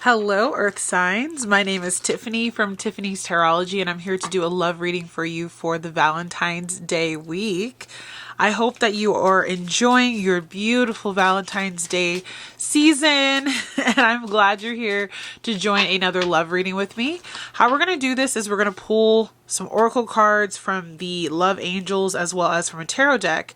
Hello, Earth signs. My name is Tiffany from Tiffany's Tarology, and I'm here to do a love reading for you for the Valentine's Day week. I hope that you are enjoying your beautiful Valentine's Day season, and I'm glad you're here to join another love reading with me. How we're going to do this is we're going to pull some oracle cards from the love angels as well as from a tarot deck.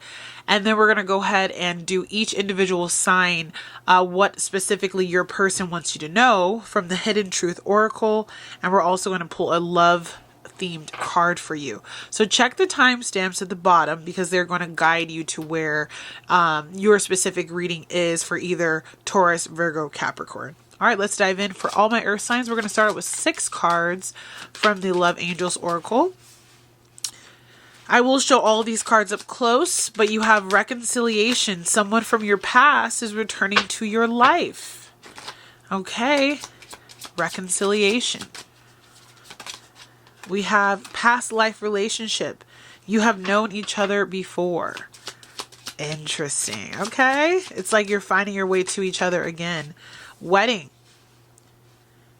And then we're going to go ahead and do each individual sign, what specifically your person wants you to know from the Hidden Truth Oracle. And we're also going to pull a love themed card for you. So check the timestamps at the bottom because they're going to guide you to where your specific reading is for either Taurus, Virgo, Capricorn. All right, let's dive in. For all my earth signs, we're going to start out with 6 cards from the Love Angels Oracle. I will show all these cards up close, but you have reconciliation. Someone from your past is returning to your life. Okay, reconciliation. We have past life relationship. You have known each other before. Interesting. Okay, it's like you're finding your way to each other again. Wedding.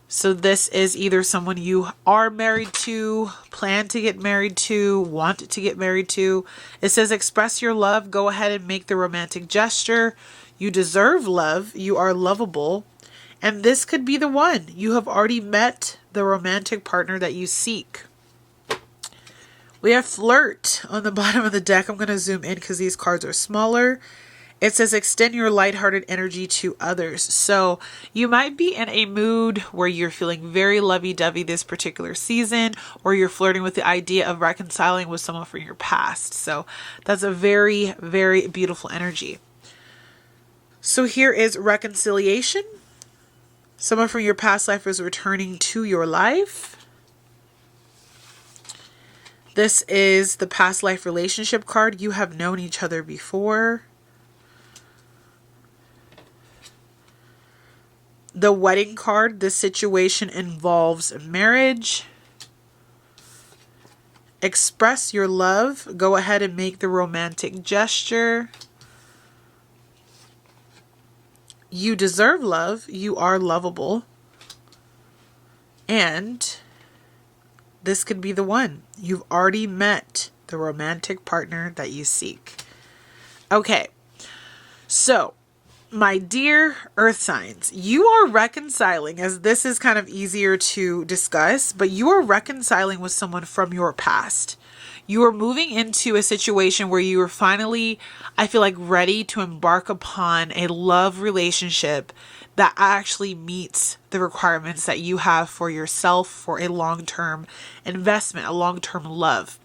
So this is either someone you are married to, plan to get married to, want to get married to. It says express your love. Go ahead and make the romantic gesture. You deserve love. You are lovable. And this could be the one. You have already met the romantic partner that you seek. We have flirt on the bottom of the deck. I'm going to zoom in because these cards are smaller. It says extend your lighthearted energy to others. So you might be in a mood where you're feeling very lovey-dovey this particular season, or you're flirting with the idea of reconciling with someone from your past. So that's a very, very beautiful energy. So here is reconciliation. Someone from your past life is returning to your life. This is the past life relationship card. You have known each other before. The wedding card, this situation involves marriage. Express your love. Go ahead and make the romantic gesture. You deserve love. You are lovable. And this could be the one. You've already met the romantic partner that you seek. Okay, so my dear earth signs, you are reconciling, as this is kind of easier to discuss, but you are reconciling with someone from your past. You are moving into a situation where you are finally, I feel like, ready to embark upon a love relationship that actually meets the requirements that you have for yourself for a long-term investment, a long-term love.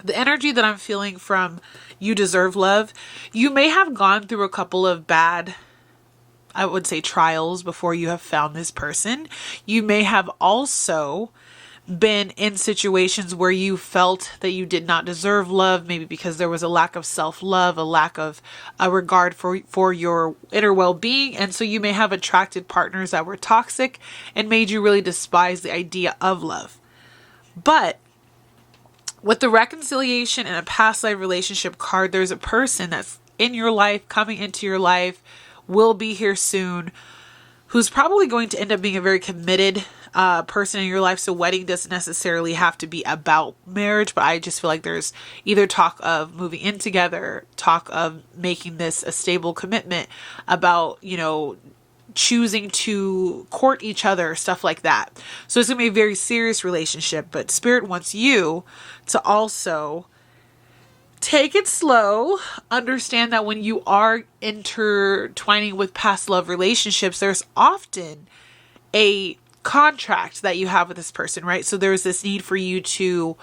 The energy that I'm feeling from you deserve love, you may have gone through a couple of bad, I would say, trials before you have found this person. You may have also been in situations where you felt that you did not deserve love, maybe because there was a lack of self-love, a lack of a regard for your inner well-being. And so you may have attracted partners that were toxic and made you really despise the idea of love. But with the reconciliation and a past life relationship card, there's a person that's in your life, coming into your life, will be here soon, who's probably going to end up being a very committed person in your life. So wedding doesn't necessarily have to be about marriage, but I just feel like there's either talk of moving in together, talk of making this a stable commitment, about, choosing to court each other, stuff like that. So it's going to be a very serious relationship, but Spirit wants you to also take it slow. Understand that when you are intertwining with past love relationships, there's often a contract that you have with this person, right? So there's this need for you to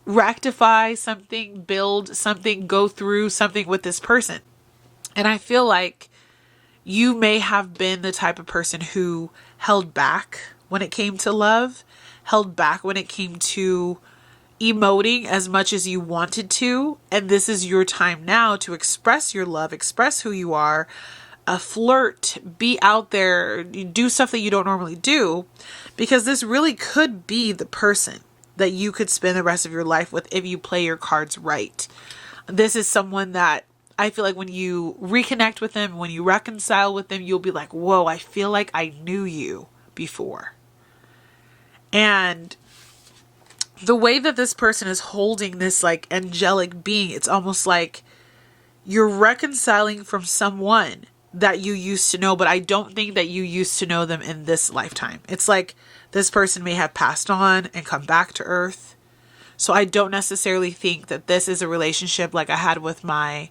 rectify something, build something, go through something with this person. And I feel like you may have been the type of person who held back when it came to love, held back when it came to emoting as much as you wanted to. And this is your time now to express your love, express who you are, flirt, be out there, do stuff that you don't normally do, because this really could be the person that you could spend the rest of your life with if you play your cards right. This is someone that I feel like when you reconnect with them, when you reconcile with them, you'll be like, whoa, I feel like I knew you before. And the way that this person is holding this like angelic being, it's almost like you're reconciling from someone that you used to know, but I don't think that you used to know them in this lifetime. It's like this person may have passed on and come back to Earth. So I don't necessarily think that this is a relationship like I had with my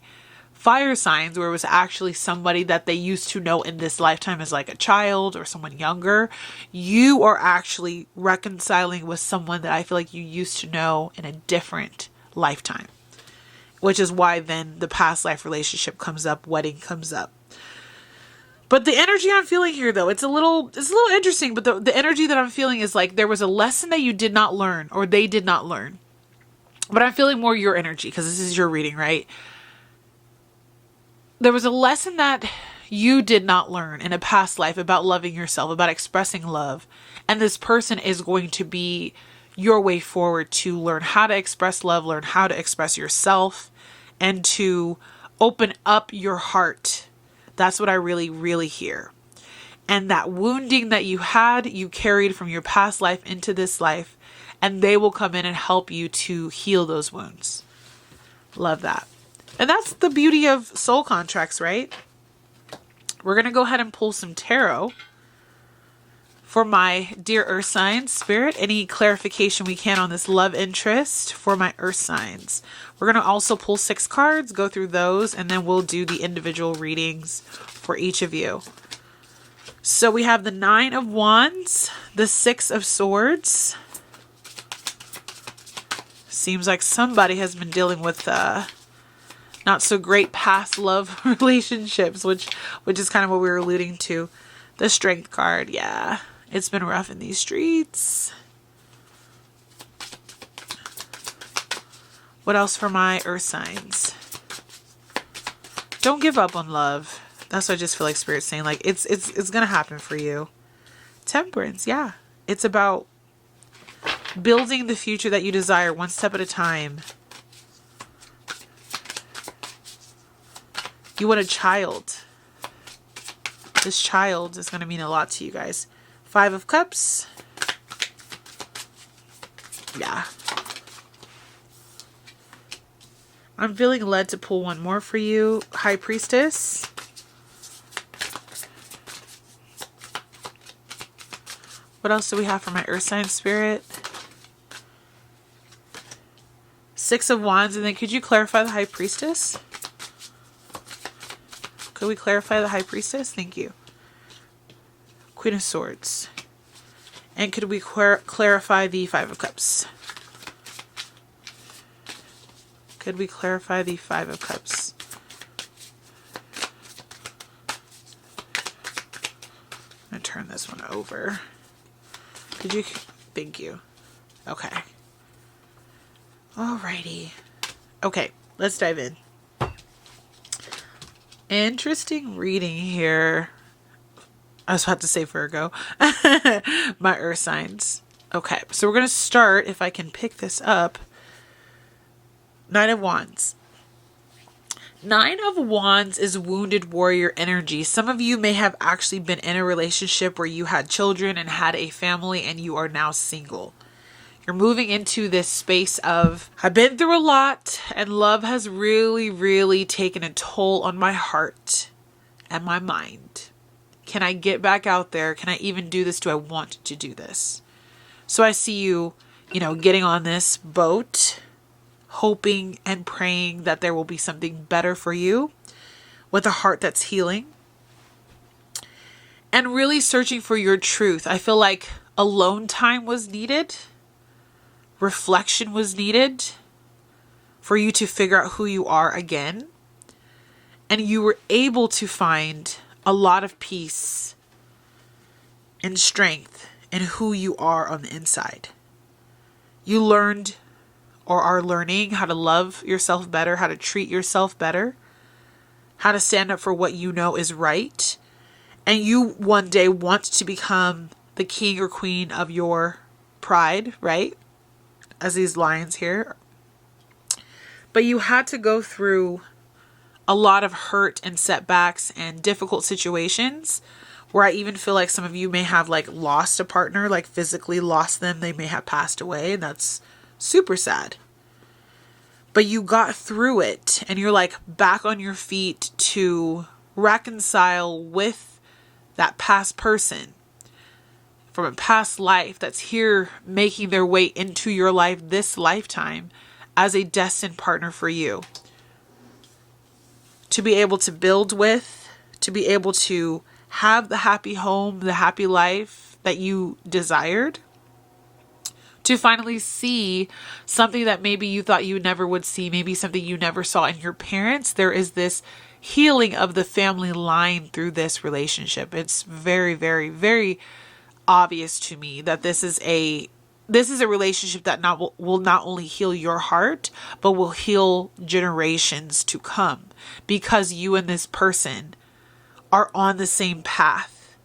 fire signs, where it was actually somebody that they used to know in this lifetime as like a child or someone younger. You are actually reconciling with someone that I feel like you used to know in a different lifetime, which is why then the past life relationship comes up, wedding comes up. But the energy I'm feeling here, though, it's a little interesting, but the energy that I'm feeling is like there was a lesson that you did not learn, or they did not learn. But I'm feeling more your energy, because this is your reading, right? There was a lesson that you did not learn in a past life about loving yourself, about expressing love. And this person is going to be your way forward to learn how to express love, learn how to express yourself, and to open up your heart. That's what I really, really hear. And that wounding that you had, you carried from your past life into this life, and they will come in and help you to heal those wounds. Love that. And that's the beauty of soul contracts, right? We're going to go ahead and pull some tarot for my dear earth signs. Spirit, any clarification we can on this love interest for my earth signs. We're going to also pull 6 cards, go through those, and then we'll do the individual readings for each of you. So we have the 9 of Wands, the 6 of Swords. Seems like somebody has been dealing with not so great past love relationships, which is kind of what we were alluding to. The Strength card, yeah. It's been rough in these streets. What else for my earth signs? Don't give up on love. That's what I just feel like Spirit's saying. Like, it's going to happen for you. Temperance, yeah. It's about building the future that you desire one step at a time. You want a child. This child is going to mean a lot to you guys. 5 of Cups. Yeah. I'm feeling led to pull one more for you. High Priestess. What else do we have for my earth sign, Spirit? 6 of Wands. And then could you clarify the High Priestess? Could we clarify the High Priestess? Thank you. Queen of Swords. And could we clarify the 5 of Cups? Could we clarify the 5 of Cups? I'm going to turn this one over. Could you? Thank you. Okay. Alrighty. Okay, let's dive in. Interesting reading here. I was about to say Virgo. My earth signs. Okay, so we're going to start, if I can pick this up. 9 of Wands. 9 of Wands is wounded warrior energy. Some of you may have actually been in a relationship where you had children and had a family and you are now single. You're moving into this space of, I've been through a lot and love has really, really taken a toll on my heart and my mind. Can I get back out there? Can I even do this? Do I want to do this? So I see you, getting on this boat, hoping and praying that there will be something better for you with a heart that's healing and really searching for your truth. I feel like alone time was needed. Reflection was needed for you to figure out who you are again. And you were able to find a lot of peace and strength in who you are on the inside. You learned or are learning how to love yourself better, how to treat yourself better, how to stand up for what you know is right. And you one day want to become the king or queen of your pride, right? As these lions here. But you had to go through a lot of hurt and setbacks and difficult situations, where I even feel like some of you may have like lost a partner, like physically lost them. They may have passed away, and that's super sad. But you got through it, and you're like back on your feet to reconcile with that past person from a past life that's here making their way into your life this lifetime as a destined partner for you. To be able to build with, to be able to have the happy home, the happy life that you desired. To finally see something that maybe you thought you never would see, maybe something you never saw in your parents. There is this healing of the family line through this relationship. It's very, very, very obvious to me that this is a relationship that will not only heal your heart, but will heal generations to come, because you and this person are on the same path.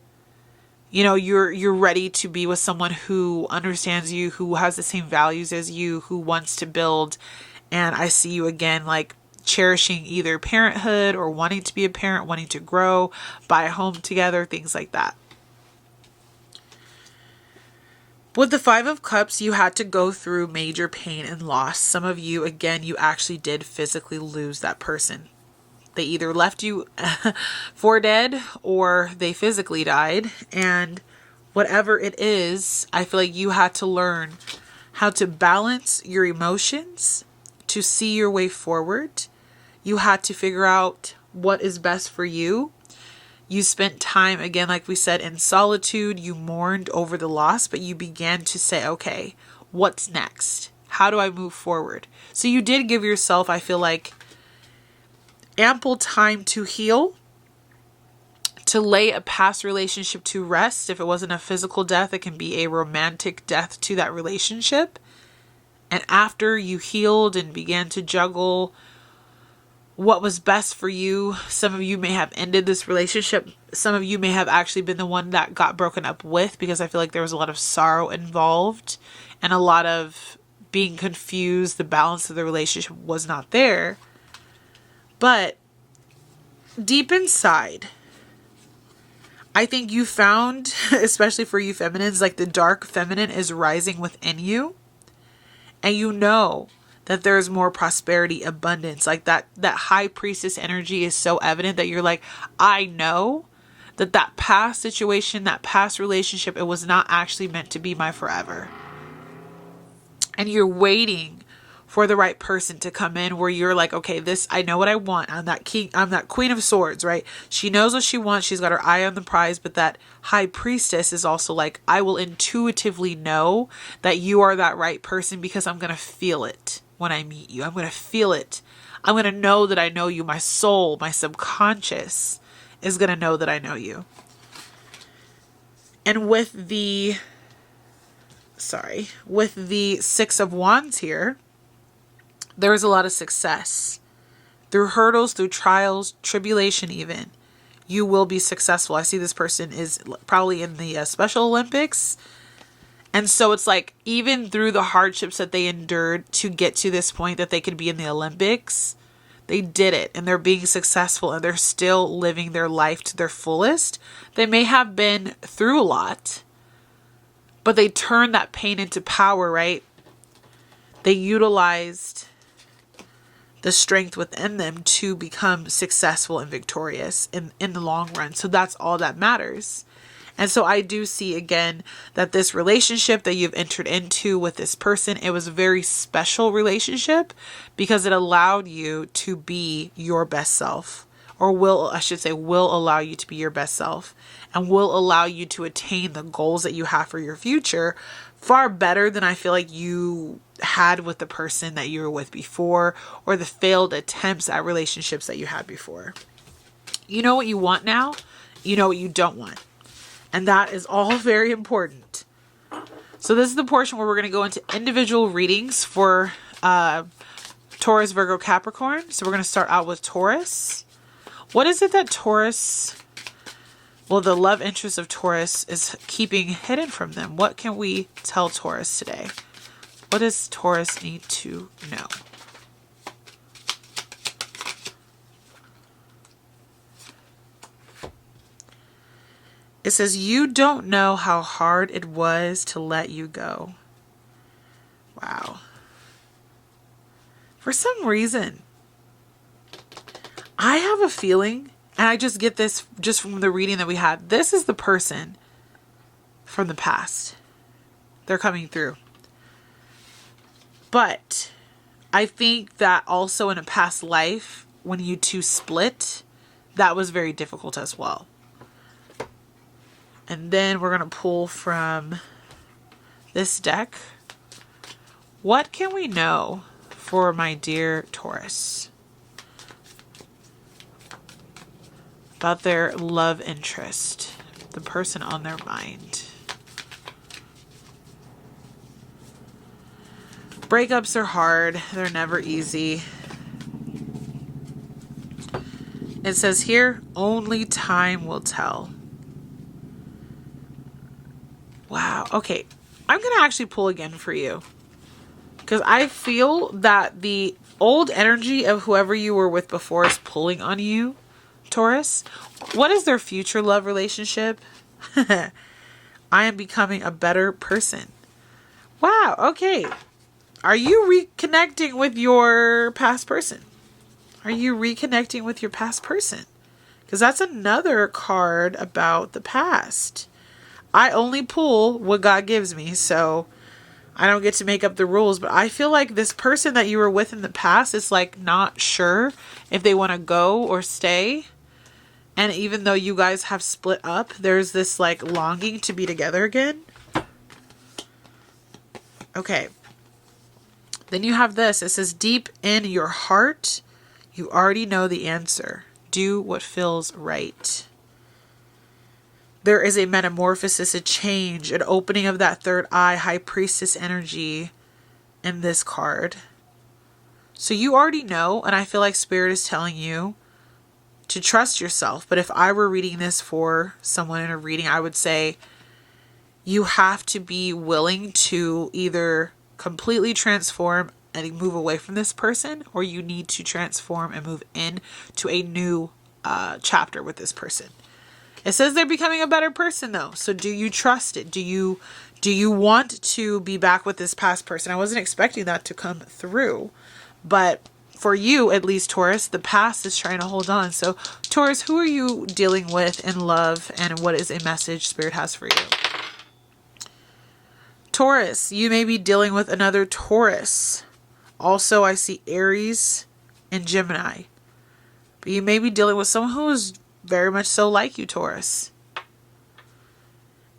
You know, you're ready to be with someone who understands you, who has the same values as you, who wants to build. And I see you again, like cherishing either parenthood or wanting to be a parent, wanting to grow, buy a home together, things like that. With the Five of Cups, you had to go through major pain and loss. Some of you, again, you actually did physically lose that person. They either left you for dead or they physically died. And whatever it is, I feel like you had to learn how to balance your emotions to see your way forward. You had to figure out what is best for you. You spent time, again, like we said, in solitude. You mourned over the loss, but you began to say, okay, what's next? How do I move forward? So you did give yourself, I feel like, ample time to heal, to lay a past relationship to rest. If it wasn't a physical death, it can be a romantic death to that relationship. And after you healed and began to juggle what was best for you, some of you may have ended this relationship. Some of you may have actually been the one that got broken up with, because I feel like there was a lot of sorrow involved and a lot of being confused. The balance of the relationship was not there. But deep inside, I think you found, especially for you feminines, like the dark feminine is rising within you. And you know that there's more prosperity, abundance. Like that high priestess energy is so evident that you're like, I know that past situation, that past relationship, it was not actually meant to be my forever. And you're waiting for the right person to come in, where you're like, okay, this, I know what I want. I'm that king, I'm that queen of swords, right? She knows what she wants. She's got her eye on the prize. But that high priestess is also like, I will intuitively know that you are that right person, because I'm going to feel it when I meet you. I'm going to feel it. I'm going to know that I know you. My soul, my subconscious is going to know that I know you. And with the Six of Wands here, there is a lot of success. Through hurdles, through trials, tribulation even, you will be successful. I see this person is probably in the Special Olympics. And so it's like, even through the hardships that they endured to get to this point that they could be in the Olympics, they did it, and they're being successful, and they're still living their life to their fullest. They may have been through a lot, but they turned that pain into power, right? They utilized the strength within them to become successful and victorious in the long run. So that's all that matters. And so I do see again that this relationship that you've entered into with this person, it was a very special relationship, because it allowed you to be your best self, or will allow you to be your best self, and will allow you to attain the goals that you have for your future far better than I feel like you had with the person that you were with before, or the failed attempts at relationships that you had before. You know what you want now. You know what you don't want. And that is all very important. So this is the portion where we're going to go into individual readings for Taurus, Virgo, Capricorn. So we're going to start out with Taurus. What is it that Taurus, well, the love interest of Taurus is keeping hidden from them? What can we tell Taurus today? What does Taurus need to know? It says, you don't know how hard it was to let you go. Wow. For some reason, I have a feeling, and I just get this just from the reading that we had. This is the person from the past. They're coming through. But I think that also in a past life, when you two split, that was very difficult as well. And then we're going to pull from this deck. What can we know for my dear Taurus about their love interest, the person on their mind? Breakups are hard. They're never easy. It says here, only time will tell. Wow. Okay. I'm going to actually pull again for you, because I feel that the old energy of whoever you were with before is pulling on you, Taurus. What is their future love relationship? I am becoming a better person. Wow. Okay. Are you reconnecting with your past person? Are you reconnecting with your past person? Because that's another card about the past. I only pull what God gives me, so I don't get to make up the rules. But I feel like this person that you were with in the past is like not sure if they want to go or stay. And even though you guys have split up, there's this like longing to be together again. Okay. Then you have this. It says, deep in your heart, you already know the answer. Do what feels right. There is a metamorphosis, a change, an opening of that third eye, high priestess energy in this card. So you already know, and I feel like Spirit is telling you to trust yourself. But if I were reading this for someone in a reading, I would say you have to be willing to either completely transform and move away from this person, or you need to transform and move into a new chapter with this person. It says they're becoming a better person though. So do you trust it? Do you want to be back with this past person? I wasn't expecting that to come through, but for you, at least Taurus, the past is trying to hold on. So Taurus, who are you dealing with in love, and what is a message Spirit has for you? Taurus, you may be dealing with another Taurus. Also, I see Aries and Gemini. But you may be dealing with someone who is very much so like you, Taurus.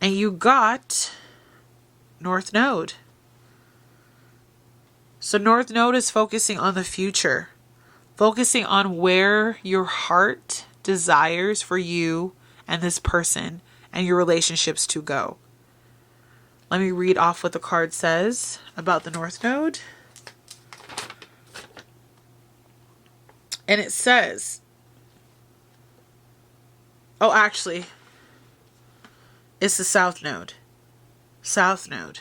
And you got North Node. So North Node is focusing on the future. Focusing on where your heart desires for you and this person and your relationships to go. Let me read off what the card says about the North Node. And it says, oh, actually, it's the South Node. South Node.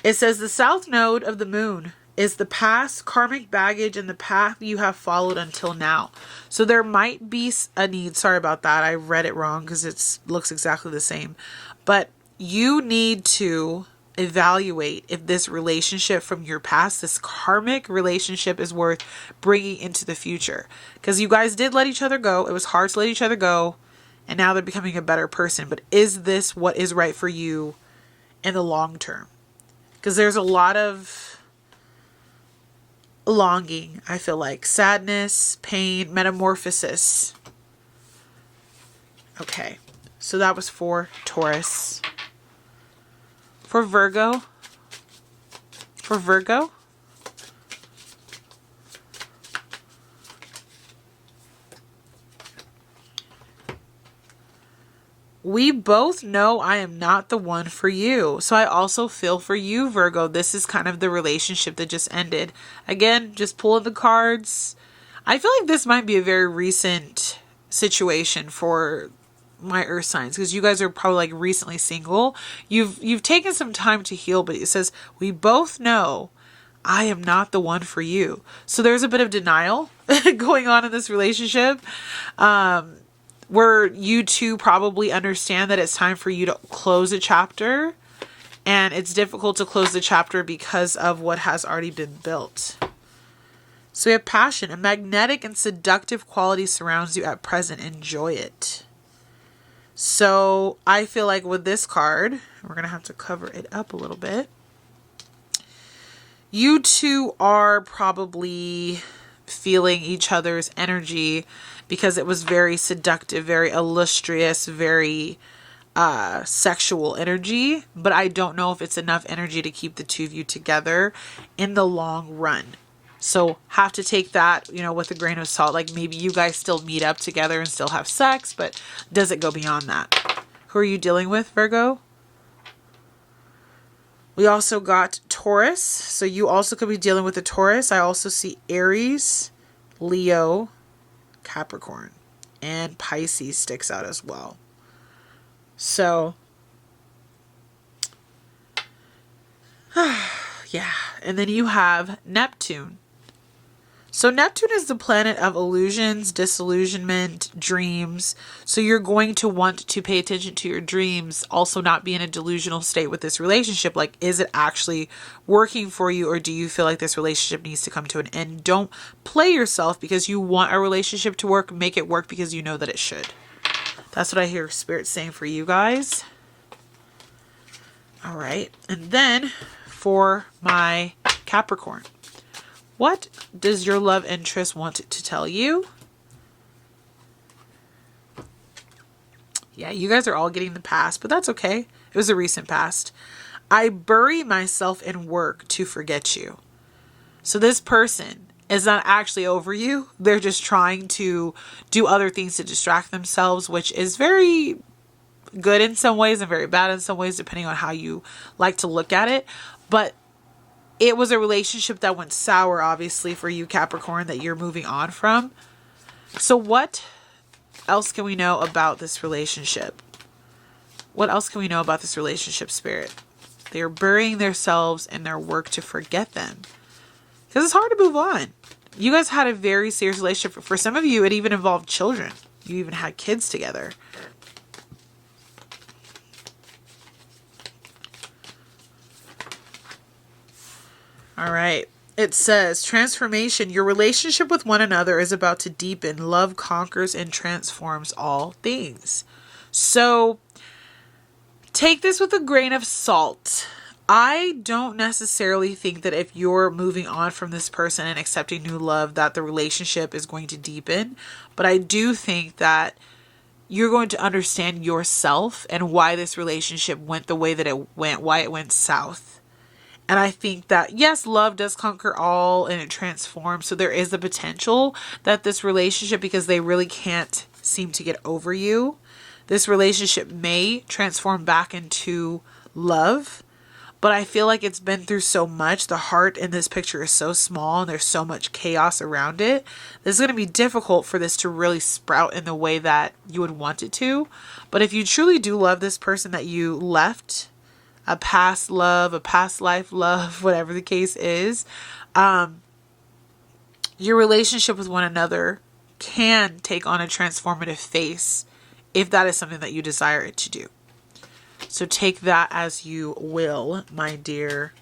It says the South Node of the moon is the past karmic baggage and the path you have followed until now. So there might be a need. Sorry about that. I read it wrong because it looks exactly the same. But you need to evaluate if this relationship from your past, this karmic relationship, is worth bringing into the future. Because you guys did let each other go. It was hard to let each other go. And now they're becoming a better person. But is this what is right for you in the long term? Because there's a lot of longing, I feel like. Sadness, pain, metamorphosis. Okay. So that was for Taurus. For Virgo. For Virgo. We both know I am not the one for you. So I also feel for you, Virgo. This is kind of the relationship that just ended. Again, just pulling the cards. I feel like this might be a very recent situation for my earth signs, because you guys are probably like recently single. You've taken some time to heal, but it says we both know I am not the one for you. So there's a bit of denial going on in this relationship. where you two probably understand that it's time for you to close a chapter, and it's difficult to close the chapter because of what has already been built. So we have passion. A magnetic and seductive quality surrounds you at present. Enjoy it. So I feel like with this card, we're going to have to cover it up a little bit. You two are probably feeling each other's energy because it was very seductive, very illustrious, very sexual energy. But I don't know if it's enough energy to keep the two of you together in the long run. So have to take that, with a grain of salt. Like maybe you guys still meet up together and still have sex, but does it go beyond that? Who are you dealing with, Virgo? We also got Taurus. So you also could be dealing with a Taurus. I also see Aries, Leo, Capricorn, and Pisces sticks out as well. So, yeah. And then you have Neptune. So Neptune is the planet of illusions, disillusionment, dreams. So you're going to want to pay attention to your dreams, also not be in a delusional state with this relationship. Like, is it actually working for you, or do you feel like this relationship needs to come to an end? Don't play yourself because you want a relationship to work. Make it work because you know that it should. That's what I hear Spirit saying for you guys. All right. And then for my Capricorn. What does your love interest want to tell you? Yeah, you guys are all getting the past, but that's okay. It was a recent past. I bury myself in work to forget you. So this person is not actually over you. They're just trying to do other things to distract themselves, which is very good in some ways and very bad in some ways, depending on how you like to look at it. But it was a relationship that went sour, obviously, for you, Capricorn, that you're moving on from. So what else can we know about this relationship? What else can we know about this relationship, Spirit? They are burying themselves in their work to forget them. Because it's hard to move on. You guys had a very serious relationship. For some of you, it even involved children. You even had kids together. All right. It says, transformation. Your relationship with one another is about to deepen. Love conquers and transforms all things. So take this with a grain of salt. I don't necessarily think that if you're moving on from this person and accepting new love, that the relationship is going to deepen. But I do think that you're going to understand yourself and why this relationship went the way that it went, why it went south. And I think that, yes, love does conquer all and it transforms. So there is the potential that this relationship, because they really can't seem to get over you, this relationship may transform back into love. But I feel like it's been through so much. The heart in this picture is so small and there's so much chaos around it. It's going to be difficult for this to really sprout in the way that you would want it to. But if you truly do love this person that you left, a past love, a past life love, whatever the case is, your relationship with one another can take on a transformative face if that is something that you desire it to do. So take that as you will, my dear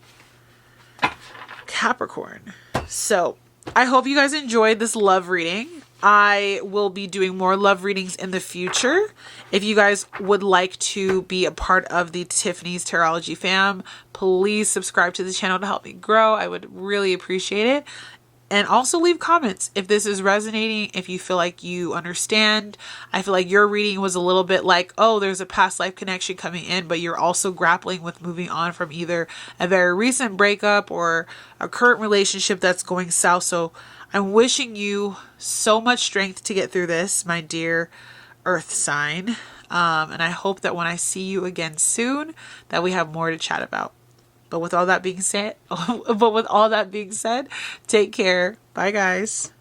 Capricorn. So I hope you guys enjoyed this love reading. I will be doing more love readings in the future. If you guys would like to be a part of the Tiffany's Tarology fam, please subscribe to the channel to help me grow. I would really appreciate it. And also leave comments if this is resonating, if you feel like you understand. I feel like your reading was a little bit like, oh, there's a past life connection coming in, but you're also grappling with moving on from either a very recent breakup or a current relationship that's going south. So I'm wishing you so much strength to get through this, my dear Earth sign. And I hope that when I see you again soon, that we have more to chat about. But with all that being said, take care. Bye, guys.